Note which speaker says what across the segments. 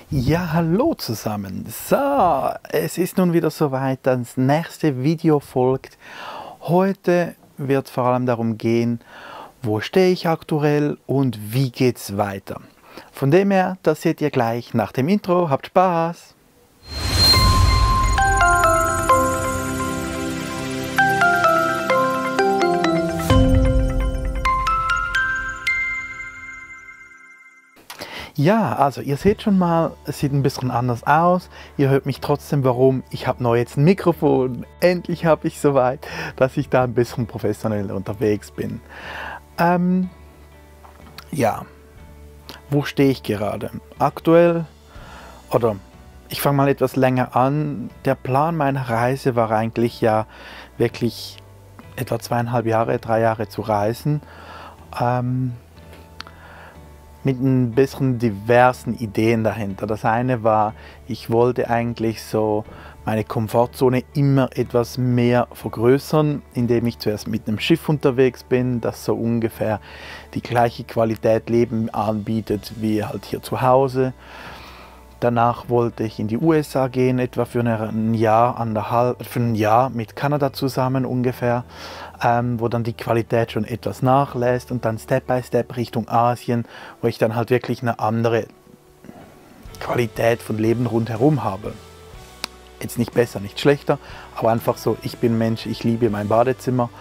Speaker 1: Ja, hallo zusammen. So, es ist nun wieder soweit, das nächste Video folgt. Heute wird vor allem darum gehen, wo stehe ich aktuell und wie geht's weiter. Von dem her, das seht ihr gleich nach dem Intro. Habt Spaß! Ja, also ihr seht schon mal, es sieht ein bisschen anders aus. Ihr hört mich trotzdem, warum. Ich habe neu jetzt ein Mikrofon. Endlich habe ich soweit, dass ich da ein bisschen professionell unterwegs bin. Ja, wo stehe ich gerade? Aktuell, oder ich fange mal etwas länger an. Der Plan meiner Reise war eigentlich ja wirklich etwa 2,5 Jahre, 3 Jahre zu reisen. Mit ein bisschen diversen Ideen dahinter. Das eine war, ich wollte eigentlich so meine Komfortzone immer etwas mehr vergrößern, indem ich zuerst mit einem Schiff unterwegs bin, das so ungefähr die gleiche Qualität Leben anbietet wie halt hier zu Hause. Danach wollte ich in die USA gehen, etwa für ein Jahr, für ein Jahr mit Kanada zusammen ungefähr, wo dann die Qualität schon etwas nachlässt, und dann Step by Step Richtung Asien, wo ich dann halt wirklich eine andere Qualität von Leben rundherum habe. Jetzt nicht besser, nicht schlechter, aber einfach so, ich bin Mensch, ich liebe mein Badezimmer,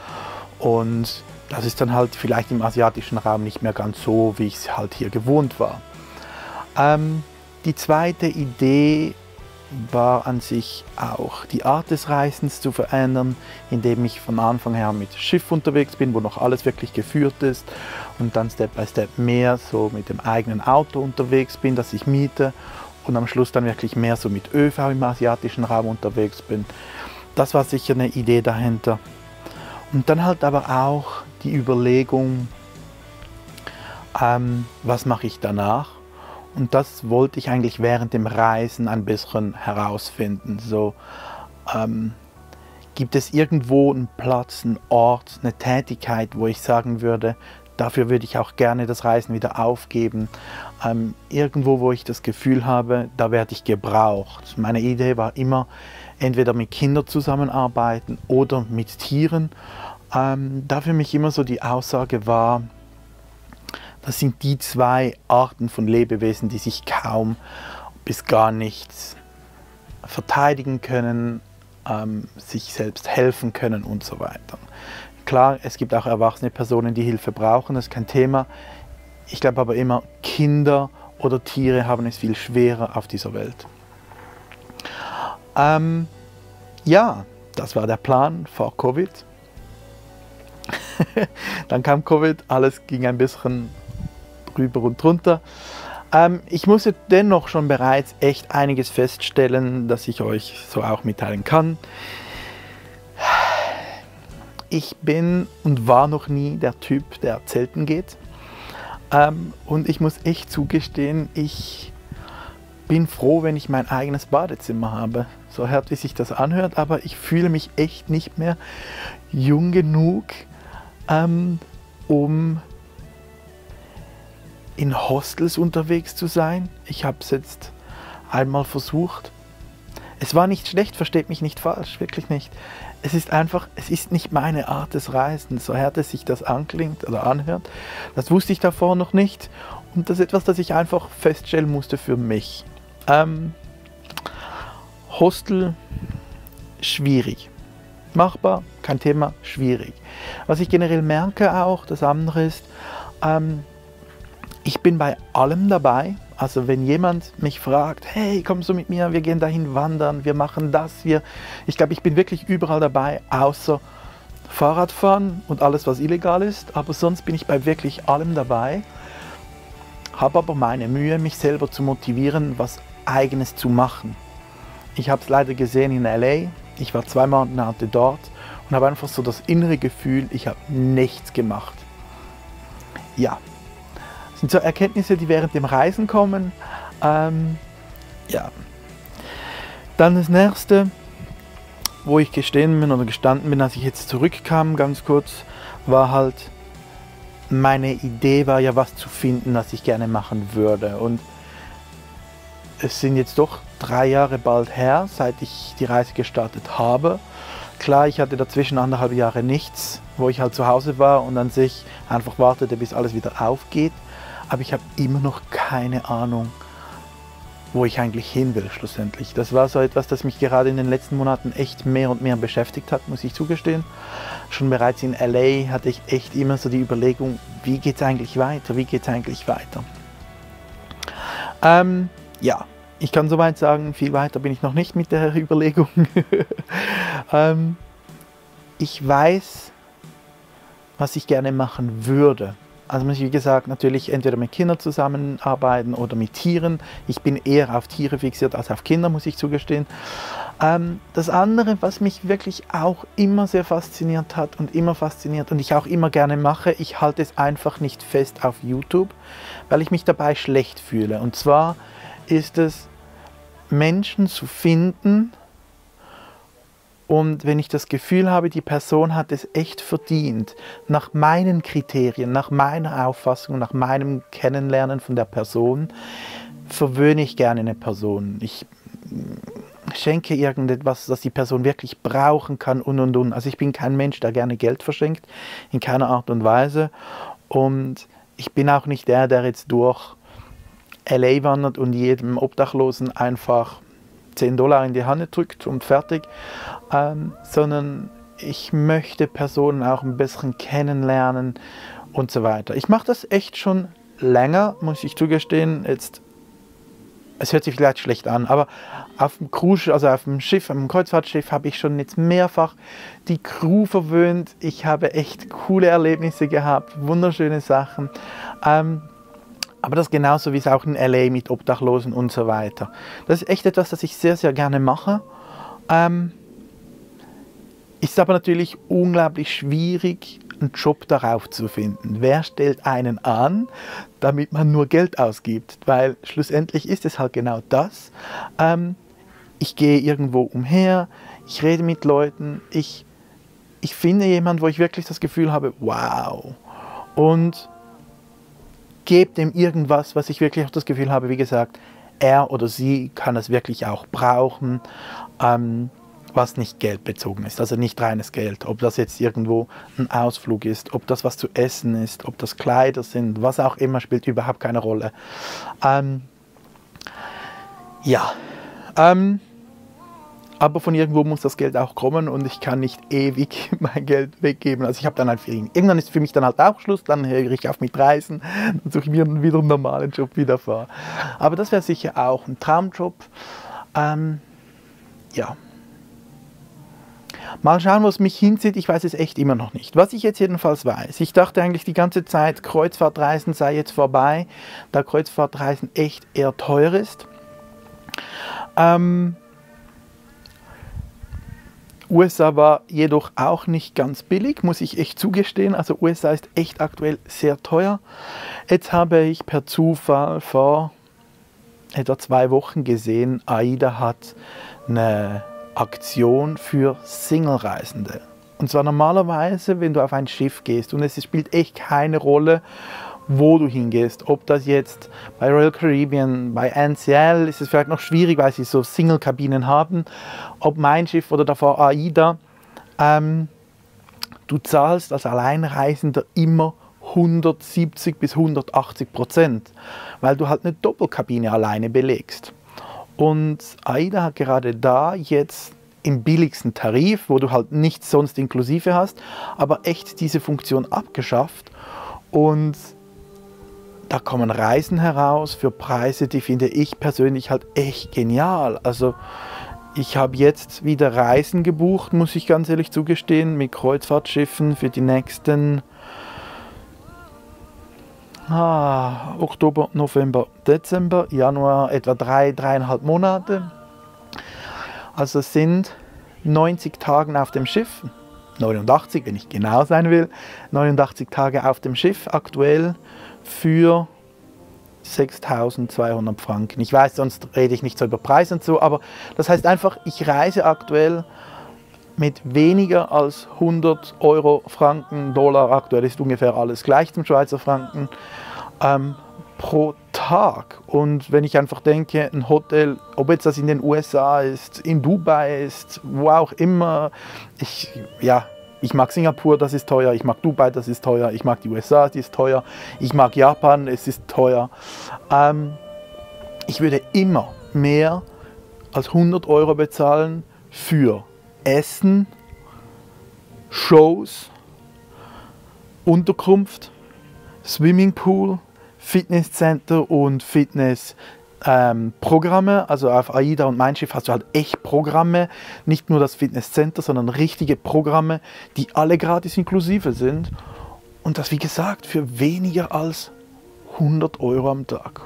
Speaker 1: und das ist dann halt vielleicht im asiatischen Raum nicht mehr ganz so, wie ich es halt hier gewohnt war. Die zweite Idee war an sich auch, die Art des Reisens zu verändern, indem ich von Anfang her mit Schiff unterwegs bin, wo noch alles wirklich geführt ist, und dann Step by Step mehr so mit dem eigenen Auto unterwegs bin, das ich miete, und am Schluss dann wirklich mehr so mit ÖV im asiatischen Raum unterwegs bin. Das war sicher eine Idee dahinter. Und dann halt aber auch die Überlegung, was mache ich danach? Und das wollte ich eigentlich während dem Reisen ein bisschen herausfinden. So, gibt es irgendwo einen Platz, einen Ort, eine Tätigkeit, wo ich sagen würde, dafür würde ich auch gerne das Reisen wieder aufgeben. Irgendwo, wo ich das Gefühl habe, da werde ich gebraucht. Meine Idee war immer, entweder mit Kindern zusammenarbeiten oder mit Tieren. Da für mich immer so die Aussage war, das sind die zwei Arten von Lebewesen, die sich kaum bis gar nicht verteidigen können, sich selbst helfen können und so weiter. Klar, es gibt auch erwachsene Personen, die Hilfe brauchen, das ist kein Thema. Ich glaube aber immer, Kinder oder Tiere haben es viel schwerer auf dieser Welt. Ja, das war der Plan vor Covid. Dann kam Covid, alles ging ein bisschen drüber und drunter. Ich musste dennoch schon bereits echt einiges feststellen, das ich euch so auch mitteilen kann. Ich bin und war noch nie der Typ, der zelten geht. Und ich muss echt zugestehen, ich bin froh, wenn ich mein eigenes Badezimmer habe. So hart wie sich das anhört, aber ich fühle mich echt nicht mehr jung genug, um in Hostels unterwegs zu sein. Ich habe es jetzt einmal versucht. Es war nicht schlecht, versteht mich nicht falsch, wirklich nicht. Es ist einfach, es ist nicht meine Art des Reisens, so hart es sich das anklingt oder anhört. Das wusste ich davor noch nicht, und das ist etwas, das ich einfach feststellen musste für mich. Hostel, schwierig. Machbar, kein Thema, schwierig. Was ich generell merke auch, das andere ist, ich bin bei allem dabei. Also wenn jemand mich fragt, hey, kommst du mit mir, wir gehen dahin wandern, wir machen das, ich glaube, ich bin wirklich überall dabei, außer Fahrradfahren und alles, was illegal ist. Aber sonst bin ich bei wirklich allem dabei. Habe aber meine Mühe, mich selber zu motivieren, was Eigenes zu machen. Ich habe es leider gesehen in LA. Ich war 2 Monate dort und habe einfach so das innere Gefühl, ich habe nichts gemacht. Ja. Das sind so Erkenntnisse, die während dem Reisen kommen. Ja. Dann das nächste, wo ich gestanden bin, als ich jetzt zurückkam, ganz kurz, war halt, meine Idee war ja, was zu finden, was ich gerne machen würde. Und es sind jetzt doch 3 Jahre bald her, seit ich die Reise gestartet habe. Klar, ich hatte dazwischen 1,5 Jahre nichts, wo ich halt zu Hause war und an sich einfach wartete, bis alles wieder aufgeht. Aber ich habe immer noch keine Ahnung, wo ich eigentlich hin will schlussendlich. Das war so etwas, das mich gerade in den letzten Monaten echt mehr und mehr beschäftigt hat, muss ich zugestehen. Schon bereits in LA hatte ich echt immer so die Überlegung, wie geht es eigentlich weiter, wie geht es eigentlich weiter. Ja, ich kann soweit sagen, viel weiter bin ich noch nicht mit der Überlegung. Ich weiß, was ich gerne machen würde. Also muss ich, wie gesagt, natürlich entweder mit Kindern zusammenarbeiten oder mit Tieren. Ich bin eher auf Tiere fixiert als auf Kinder, muss ich zugestehen. Das andere, was mich wirklich auch immer sehr fasziniert hat und immer fasziniert und ich auch immer gerne mache, ich halte es einfach nicht fest auf YouTube, weil ich mich dabei schlecht fühle. Und zwar ist es, Menschen zu finden, und wenn ich das Gefühl habe, die Person hat es echt verdient, nach meinen Kriterien, nach meiner Auffassung, nach meinem Kennenlernen von der Person, verwöhne ich gerne eine Person. Ich schenke irgendetwas, das die Person wirklich brauchen kann und. Also ich bin kein Mensch, der gerne Geld verschenkt, in keiner Art und Weise. Und ich bin auch nicht der, der jetzt durch LA wandert und jedem Obdachlosen einfach $10 in die Hand drückt und fertig, sondern ich möchte Personen auch ein bisschen kennenlernen und so weiter. Ich mache das echt schon länger, muss ich zugestehen. Jetzt, es hört sich vielleicht schlecht an, aber auf dem Cruise, also auf dem Schiff, auf dem Kreuzfahrtschiff, habe ich schon jetzt mehrfach die Crew verwöhnt. Ich habe echt coole Erlebnisse gehabt, wunderschöne Sachen. Aber das genauso wie es auch in LA mit Obdachlosen und so weiter. Das ist echt etwas, das ich sehr, sehr gerne mache. Ist aber natürlich unglaublich schwierig, einen Job darauf zu finden. Wer stellt einen an, damit man nur Geld ausgibt? Weil schlussendlich ist es halt genau das. Ich gehe irgendwo umher, ich rede mit Leuten, ich finde jemanden, wo ich wirklich das Gefühl habe, wow. Und gebe dem irgendwas, was ich wirklich auch das Gefühl habe, wie gesagt, er oder sie kann es wirklich auch brauchen, was nicht geldbezogen ist, also nicht reines Geld. Ob das jetzt irgendwo ein Ausflug ist, ob das was zu essen ist, ob das Kleider sind, was auch immer, spielt überhaupt keine Rolle. Aber von irgendwo muss das Geld auch kommen und ich kann nicht ewig mein Geld weggeben. Also ich habe dann halt irgendwann ist für mich dann halt auch Schluss, dann höre ich auf mit Reisen, dann suche ich mir wieder einen normalen Job wieder vor. Aber das wäre sicher auch ein Traumjob. Ja. Mal schauen, wo es mich hinzieht, ich weiß es echt immer noch nicht. Was ich jetzt jedenfalls weiß, ich dachte eigentlich die ganze Zeit, Kreuzfahrtreisen sei jetzt vorbei, da Kreuzfahrtreisen echt eher teuer ist. USA war jedoch auch nicht ganz billig, muss ich echt zugestehen. Also USA ist echt aktuell sehr teuer. Jetzt habe ich per Zufall vor etwa 2 Wochen gesehen, AIDA hat eine Aktion für Single-Reisende. Und zwar normalerweise, wenn du auf ein Schiff gehst, und es spielt echt keine Rolle, wo du hingehst. Ob das jetzt bei Royal Caribbean, bei NCL ist es vielleicht noch schwierig, weil sie so Single-Kabinen haben. Ob mein Schiff oder davor AIDA, du zahlst als Alleinreisender immer 170 bis 180%, weil du halt eine Doppelkabine alleine belegst. Und AIDA hat gerade da jetzt im billigsten Tarif, wo du halt nichts sonst inklusive hast, aber echt diese Funktion abgeschafft. Und da kommen Reisen heraus für Preise, die finde ich persönlich halt echt genial. Also ich habe jetzt wieder Reisen gebucht, muss ich ganz ehrlich zugestehen, mit Kreuzfahrtschiffen für die nächsten Oktober, November, Dezember, Januar, etwa 3,5 Monate. Also es sind 90 Tage auf dem Schiff, 89, wenn ich genau sein will, 89 Tage auf dem Schiff aktuell für 6.200 Franken. Ich weiß, sonst rede ich nicht so über Preise und so, aber das heißt einfach, ich reise aktuell mit weniger als 100 Euro, Franken, Dollar, aktuell ist ungefähr alles gleich zum Schweizer Franken, pro Tag Tag. Und wenn ich einfach denke, ein Hotel, ob jetzt das in den USA ist, in Dubai ist, wo auch immer, ich mag Singapur, das ist teuer, ich mag Dubai, das ist teuer, ich mag die USA, die ist teuer, ich mag Japan, es ist teuer. Ich würde immer mehr als 100 € bezahlen für Essen, Shows, Unterkunft, Swimmingpool, Fitnesscenter und Fitnessprogramme. Also auf AIDA und Mein Schiff hast du halt echt Programme, nicht nur das Fitnesscenter, sondern richtige Programme, die alle gratis inklusive sind. Und das, wie gesagt, für weniger als 100 € am Tag.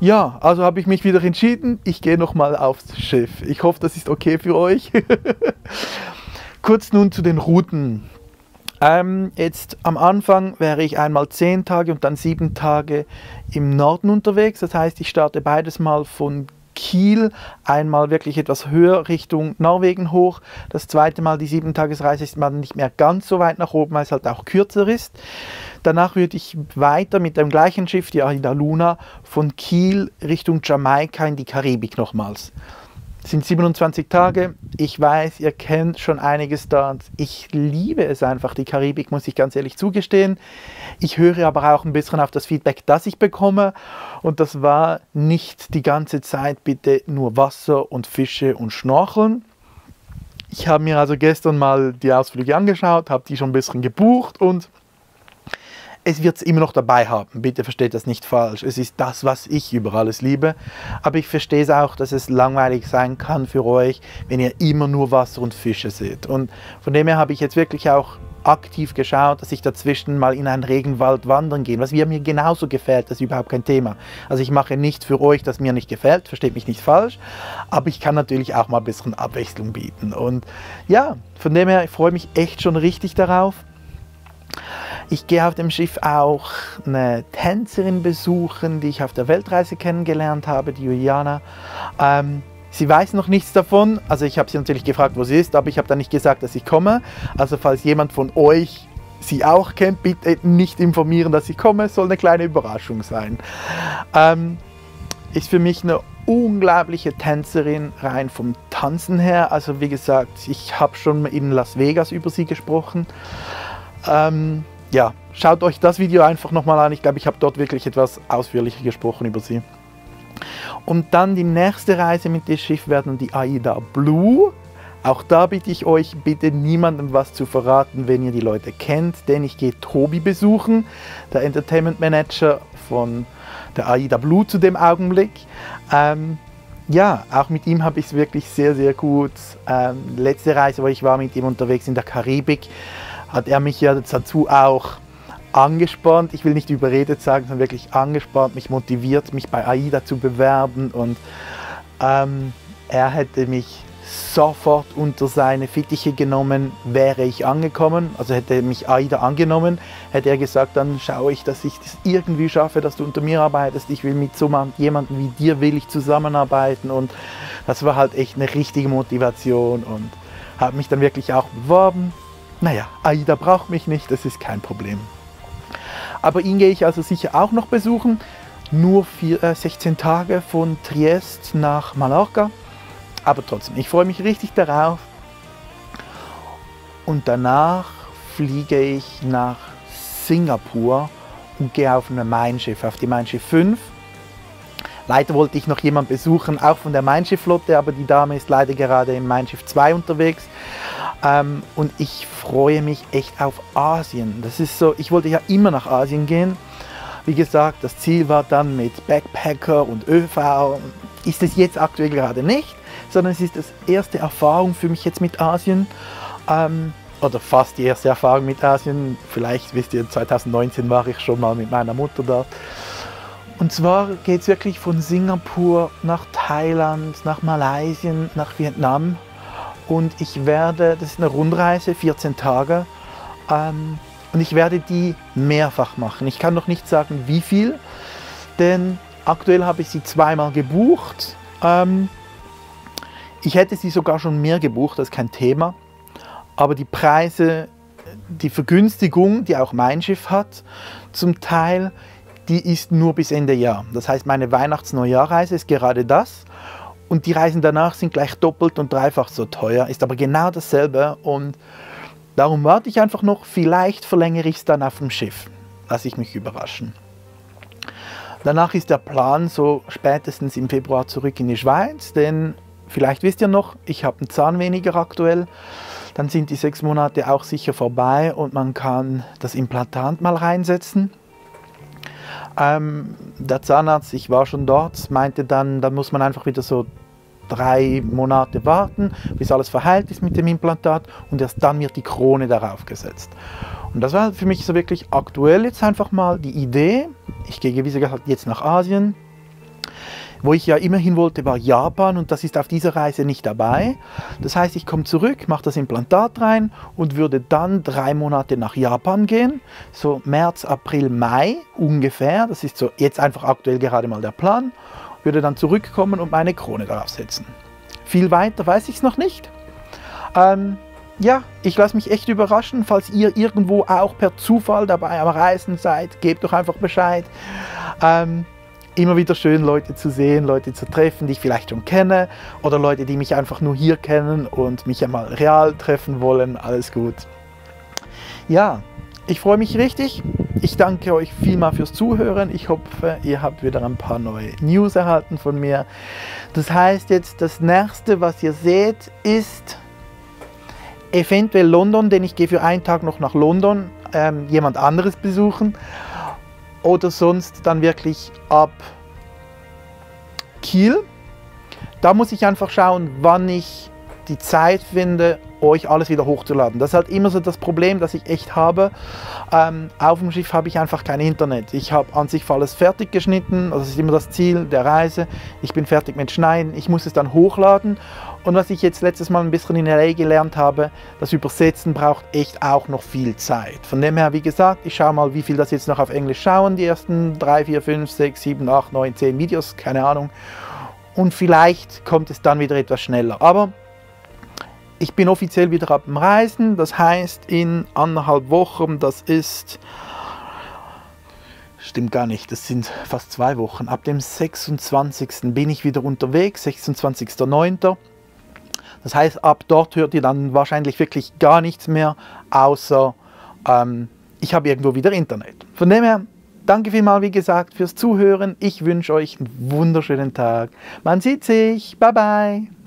Speaker 1: Ja, also habe ich mich wieder entschieden, ich gehe nochmal aufs Schiff. Ich hoffe, das ist okay für euch. Kurz nun zu den Routen. Jetzt am Anfang wäre ich einmal 10 Tage und dann 7 Tage im Norden unterwegs. Das heißt, ich starte beides mal von Kiel, einmal wirklich etwas höher Richtung Norwegen hoch. Das zweite Mal, die 7-Tagesreise, ist mal nicht mehr ganz so weit nach oben, weil es halt auch kürzer ist. Danach würde ich weiter mit dem gleichen Schiff, die AIDA Luna, von Kiel Richtung Jamaika in die Karibik nochmals. Es sind 27 Tage. Ich weiß, ihr kennt schon einiges da. Ich liebe es einfach, die Karibik, muss ich ganz ehrlich zugestehen. Ich höre aber auch ein bisschen auf das Feedback, das ich bekomme. Und das war nicht die ganze Zeit bitte nur Wasser und Fische und Schnorcheln. Ich habe mir also gestern mal die Ausflüge angeschaut, habe die schon ein bisschen gebucht und es wird es immer noch dabei haben, bitte versteht das nicht falsch. Es ist das, was ich über alles liebe. Aber ich verstehe es auch, dass es langweilig sein kann für euch, wenn ihr immer nur Wasser und Fische seht. Und von dem her habe ich jetzt wirklich auch aktiv geschaut, dass ich dazwischen mal in einen Regenwald wandern gehe. Was mir genauso gefällt, das ist überhaupt kein Thema. Also ich mache nichts für euch, das mir nicht gefällt, versteht mich nicht falsch. Aber ich kann natürlich auch mal ein bisschen Abwechslung bieten. Und ja, von dem her, ich freue mich echt schon richtig darauf. Ich gehe auf dem Schiff auch eine Tänzerin besuchen, die ich auf der Weltreise kennengelernt habe, die Juliana. Sie weiß noch nichts davon, also ich habe sie natürlich gefragt, wo sie ist, aber ich habe dann nicht gesagt, dass ich komme. Also falls jemand von euch sie auch kennt, bitte nicht informieren, dass ich komme, es soll eine kleine Überraschung sein. Ist für mich eine unglaubliche Tänzerin, rein vom Tanzen her. Also wie gesagt, ich habe schon in Las Vegas über sie gesprochen. Ja, schaut euch das Video einfach nochmal an. Ich glaube, ich habe dort wirklich etwas ausführlicher gesprochen über sie. Und dann die nächste Reise mit dem Schiff werden die AIDA Blue. Auch da bitte ich euch, bitte niemandem was zu verraten, wenn ihr die Leute kennt, denn ich gehe Tobi besuchen, der Entertainment Manager von der AIDA Blue zu dem Augenblick. Ja, auch mit ihm habe ich es wirklich sehr, sehr gut. Letzte Reise, wo ich war mit ihm unterwegs in der Karibik, hat er mich ja dazu auch angespannt, ich will nicht überredet sagen, sondern wirklich angespannt, mich motiviert, mich bei AIDA zu bewerben und er hätte mich sofort unter seine Fittiche genommen, wäre ich angekommen, also hätte mich AIDA angenommen, hätte er gesagt, dann schaue ich, dass ich das irgendwie schaffe, dass du unter mir arbeitest, ich will mit so jemandem wie dir will ich zusammenarbeiten und das war halt echt eine richtige Motivation und habe mich dann wirklich auch beworben. Naja, AIDA braucht mich nicht, das ist kein Problem. Aber ihn gehe ich also sicher auch noch besuchen. Nur 16 Tage von Triest nach Mallorca. Aber trotzdem, ich freue mich richtig darauf. Und danach fliege ich nach Singapur und gehe auf ein Mein Schiff, auf die Mein Schiff 5. Leider wollte ich noch jemanden besuchen, auch von der Mein Schiff Flotte, aber die Dame ist leider gerade im Mein Schiff 2 unterwegs. Und ich freue mich echt auf Asien. Das ist so, ich wollte ja immer nach Asien gehen. Wie gesagt, das Ziel war dann mit Backpacker und ÖV. Ist es jetzt aktuell gerade nicht, sondern es ist das erste Erfahrung für mich jetzt mit Asien. Oder fast die erste Erfahrung mit Asien. Vielleicht wisst ihr, 2019 war ich schon mal mit meiner Mutter dort. Und zwar geht es wirklich von Singapur nach Thailand, nach Malaysia, nach Vietnam. Und ich werde, das ist eine Rundreise, 14 Tage, und ich werde die mehrfach machen. Ich kann noch nicht sagen, wie viel, denn aktuell habe ich sie zweimal gebucht. Ich hätte sie sogar schon mehr gebucht, das ist kein Thema. Aber die Preise, die Vergünstigung, die auch Mein Schiff hat, zum Teil, die ist nur bis Ende Jahr. Das heißt, meine Weihnachts-Neujahr-Reise ist gerade das. Und die Reisen danach sind gleich doppelt und dreifach so teuer, ist aber genau dasselbe. Und darum warte ich einfach noch, vielleicht verlängere ich es dann auf dem Schiff. Lasse ich mich überraschen. Danach ist der Plan, so spätestens im Februar zurück in die Schweiz, denn vielleicht wisst ihr noch, ich habe einen Zahn weniger aktuell. Dann sind die 6 Monate auch sicher vorbei und man kann das Implantat mal reinsetzen. Der Zahnarzt, ich war schon dort, meinte dann, da muss man einfach wieder so 3 Monate warten, bis alles verheilt ist mit dem Implantat und erst dann wird die Krone darauf gesetzt. Und das war für mich so wirklich aktuell jetzt einfach mal die Idee. Ich gehe, wie gesagt, jetzt nach Asien. Wo ich ja immer hin wollte, war Japan und das ist auf dieser Reise nicht dabei. Das heißt, ich komme zurück, mache das Implantat rein und würde dann 3 Monate nach Japan gehen. So März, April, Mai ungefähr. Das ist so jetzt einfach aktuell gerade mal der Plan. Würde dann zurückkommen und meine Krone darauf setzen. Viel weiter weiß ich es noch nicht. Ja, ich lasse mich echt überraschen. Falls ihr irgendwo auch per Zufall dabei am Reisen seid, gebt doch einfach Bescheid. Immer wieder schön, Leute zu sehen, Leute zu treffen, die ich vielleicht schon kenne oder Leute, die mich einfach nur hier kennen und mich einmal real treffen wollen. Alles gut. Ja, ich freue mich richtig. Ich danke euch vielmals fürs Zuhören. Ich hoffe, ihr habt wieder ein paar neue News erhalten von mir. Das heißt jetzt, das nächste, was ihr seht, ist eventuell London, denn ich gehe für einen Tag noch nach London, jemand anderes besuchen. Oder sonst dann wirklich ab Kiel. Da muss ich einfach schauen, wann ich die Zeit finde, euch alles wieder hochzuladen. Das ist halt immer so das Problem, das ich echt habe. Auf dem Schiff habe ich einfach kein Internet. Ich habe an sich alles fertig geschnitten, also das ist immer das Ziel der Reise. Ich bin fertig mit Schneiden, ich muss es dann hochladen. Und was ich jetzt letztes Mal ein bisschen in LA gelernt habe, das Übersetzen braucht echt auch noch viel Zeit. Von dem her, wie gesagt, ich schaue mal, wie viel das jetzt noch auf Englisch schauen, die ersten 3, 4, 5, 6, 7, 8, 9, 10 Videos, keine Ahnung. Und vielleicht kommt es dann wieder etwas schneller. Aber ich bin offiziell wieder ab dem Reisen, das heißt in 1,5 Wochen, das ist, stimmt gar nicht, das sind fast 2 Wochen. Ab dem 26. bin ich wieder unterwegs, 26.09. Das heißt, ab dort hört ihr dann wahrscheinlich wirklich gar nichts mehr, außer ich habe irgendwo wieder Internet. Von dem her, danke vielmals, wie gesagt, fürs Zuhören. Ich wünsche euch einen wunderschönen Tag. Man sieht sich. Bye, bye.